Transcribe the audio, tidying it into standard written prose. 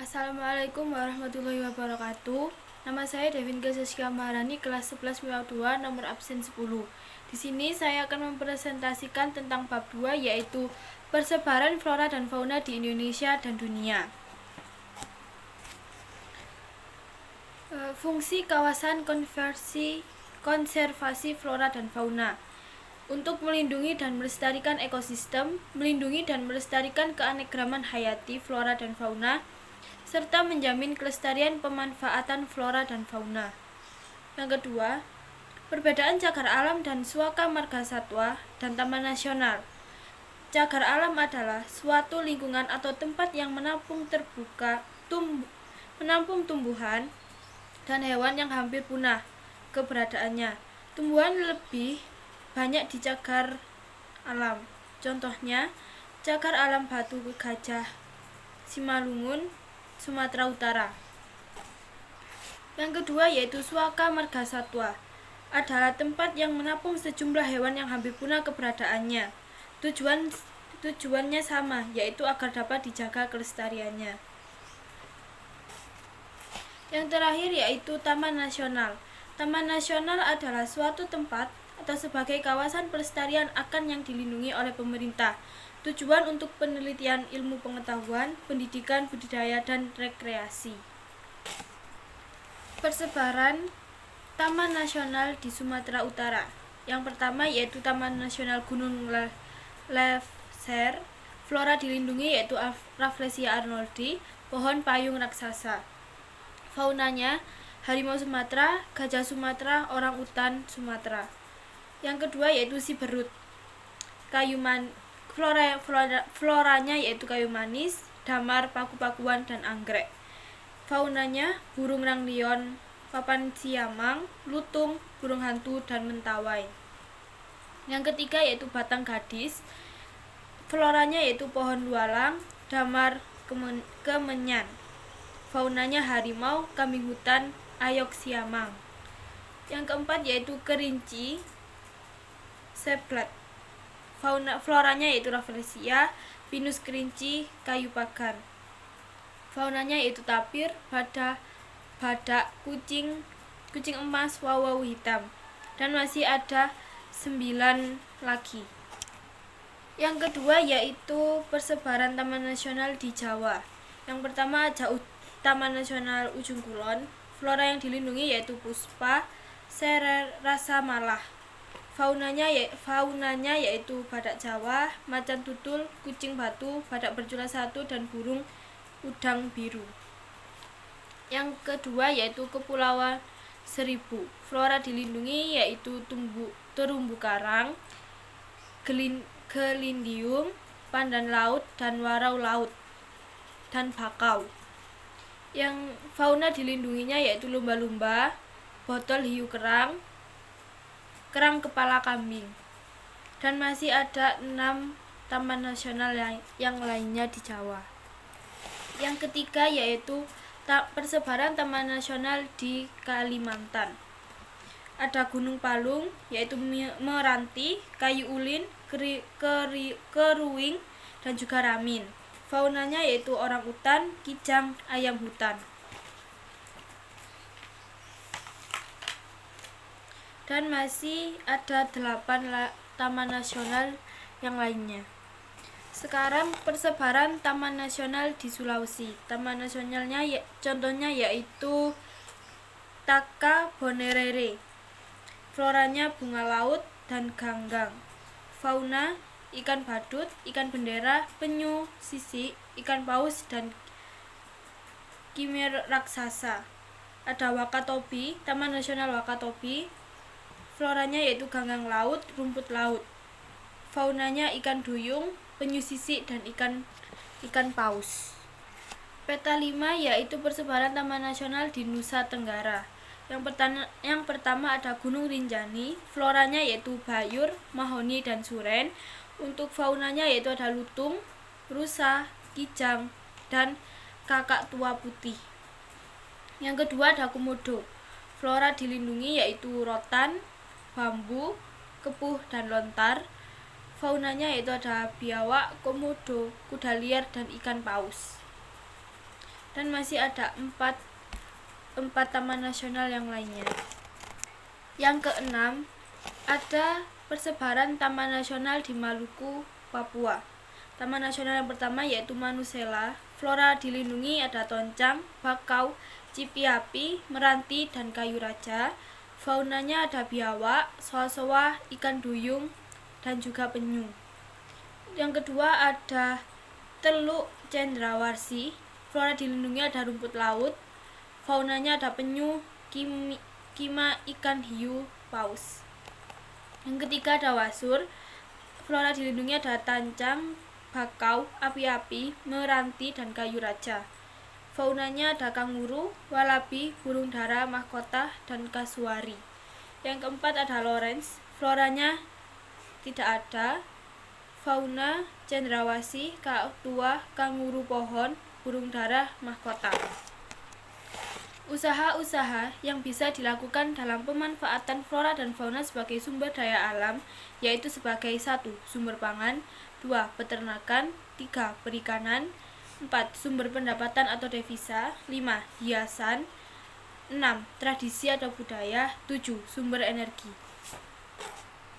Assalamualaikum warahmatullahi wabarakatuh. Nama saya Devin Gasaskia Maharani, kelas 11 MIPA 2, nomor absen 10. Di sini saya akan mempresentasikan tentang bab 2, yaitu persebaran flora dan fauna di Indonesia dan dunia. Fungsi kawasan konservasi flora dan fauna untuk melindungi dan melestarikan ekosistem, melindungi dan melestarikan keanekaragaman hayati flora dan fauna, serta menjamin kelestarian pemanfaatan flora dan fauna. Yang kedua, perbedaan cagar alam dan suaka marga satwa dan taman nasional. Cagar alam adalah suatu lingkungan atau tempat yang menampung tumbuhan dan hewan yang hampir punah keberadaannya. Tumbuhan lebih banyak di cagar alam. Contohnya, cagar alam Batu Gajah Simalungun, Sumatera Utara. Yang kedua yaitu suaka marga satwa, adalah tempat yang menampung sejumlah hewan yang hampir punah keberadaannya. Tujuannya sama, yaitu agar dapat dijaga kelestariannya. Yang terakhir yaitu Taman Nasional. Taman Nasional adalah suatu tempat atau sebagai kawasan pelestarian akan yang dilindungi oleh pemerintah. Tujuan untuk penelitian ilmu pengetahuan, pendidikan, budidaya, dan rekreasi. Persebaran Taman Nasional di Sumatera Utara. Yang pertama yaitu Taman Nasional Gunung Leuser. Flora dilindungi yaitu Rafflesia arnoldii, pohon payung raksasa. Faunanya harimau Sumatera, gajah Sumatera, orang utan Sumatera. Yang kedua yaitu Siberut. Floranya yaitu kayu manis, damar, paku-pakuan, dan anggrek. Faunanya burung ranglion, papan siamang, lutung, burung hantu, dan mentawai. Yang ketiga yaitu Batang Gadis. Floranya yaitu pohon lualang, damar, kemenyan. Faunanya harimau, kambing hutan, ayok siamang. Yang keempat yaitu Kerinci Seblat. Floranya yaitu Rafflesia, pinus kerinci, kayu pagar. Faunanya yaitu tapir, badak, kucing emas, wawau hitam. Dan masih ada 9 lagi. Yang kedua yaitu persebaran Taman Nasional di Jawa. Yang pertama ada Taman Nasional Ujung Kulon. Flora yang dilindungi yaitu Puspa, Serer, Rasa Malah. Faunanya yaitu badak Jawa, macan tutul, kucing batu, badak bercula 1, dan burung udang biru. Yang kedua yaitu Kepulauan Seribu. Flora dilindungi yaitu terumbu karang, gelindium, pandan laut, dan warau laut, dan bakau. Yang fauna dilindunginya yaitu lumba-lumba, botol hiu kerang kepala kambing. Dan masih ada 6 taman nasional yang lainnya di Jawa. Yang ketiga yaitu persebaran taman nasional di Kalimantan. Ada Gunung Palung yaitu Meranti, Kayu Ulin, Keruing, dan juga Ramin. Faunanya yaitu orang utan, kijang, ayam hutan. Dan masih ada 8 taman nasional yang lainnya. Sekarang persebaran taman nasional di Sulawesi. Taman nasionalnya contohnya yaitu Taka Bonerere. Floranya bunga laut dan ganggang. Fauna ikan badut, ikan bendera, penyu, sisik, ikan paus, dan kimir raksasa. Ada Wakatobi, Taman Nasional Wakatobi. Floranya yaitu ganggang laut, rumput laut. Faunanya ikan duyung, penyu sisik, dan ikan paus. Peta 5 yaitu persebaran taman nasional di Nusa Tenggara. Yang pertama ada Gunung Rinjani. Floranya yaitu bayur, mahoni, dan suren. Untuk faunanya yaitu ada lutung, rusa, kijang, dan kakak tua putih. Yang kedua ada Komodo. Flora dilindungi yaitu rotan, bambu, kepuh, dan lontar. Faunanya yaitu ada biawak, komodo, kuda liar, dan ikan paus. dan masih ada empat taman nasional yang lainnya. Yang keenam, ada persebaran taman nasional di Maluku, Papua. Taman nasional yang pertama yaitu Manusela. Flora dilindungi ada toncang, bakau, cipi-api, meranti, dan kayu raja. Faunanya ada biawak, soa-soa, ikan duyung, dan juga penyu. Yang kedua ada Teluk Cendrawasih. Flora dilindungi ada rumput laut. Faunanya ada penyu, kima, ikan hiu, paus. Yang ketiga ada Wasur. Flora dilindungi ada tancang, bakau, api-api, meranti, dan kayu raja. Faunanya ada kanguru, walabi, burung dara, mahkota, dan kasuari. Yang keempat ada Lawrence. Floranya tidak ada. Fauna cendrawasih, kak tua, kanguru pohon, burung dara, mahkota. Usaha-usaha yang bisa dilakukan dalam pemanfaatan flora dan fauna sebagai sumber daya alam yaitu sebagai 1. Sumber pangan, 2. Peternakan, 3. Perikanan, 4. Sumber pendapatan atau devisa, 5. Hiasan, 6. Tradisi atau budaya, 7. Sumber energi.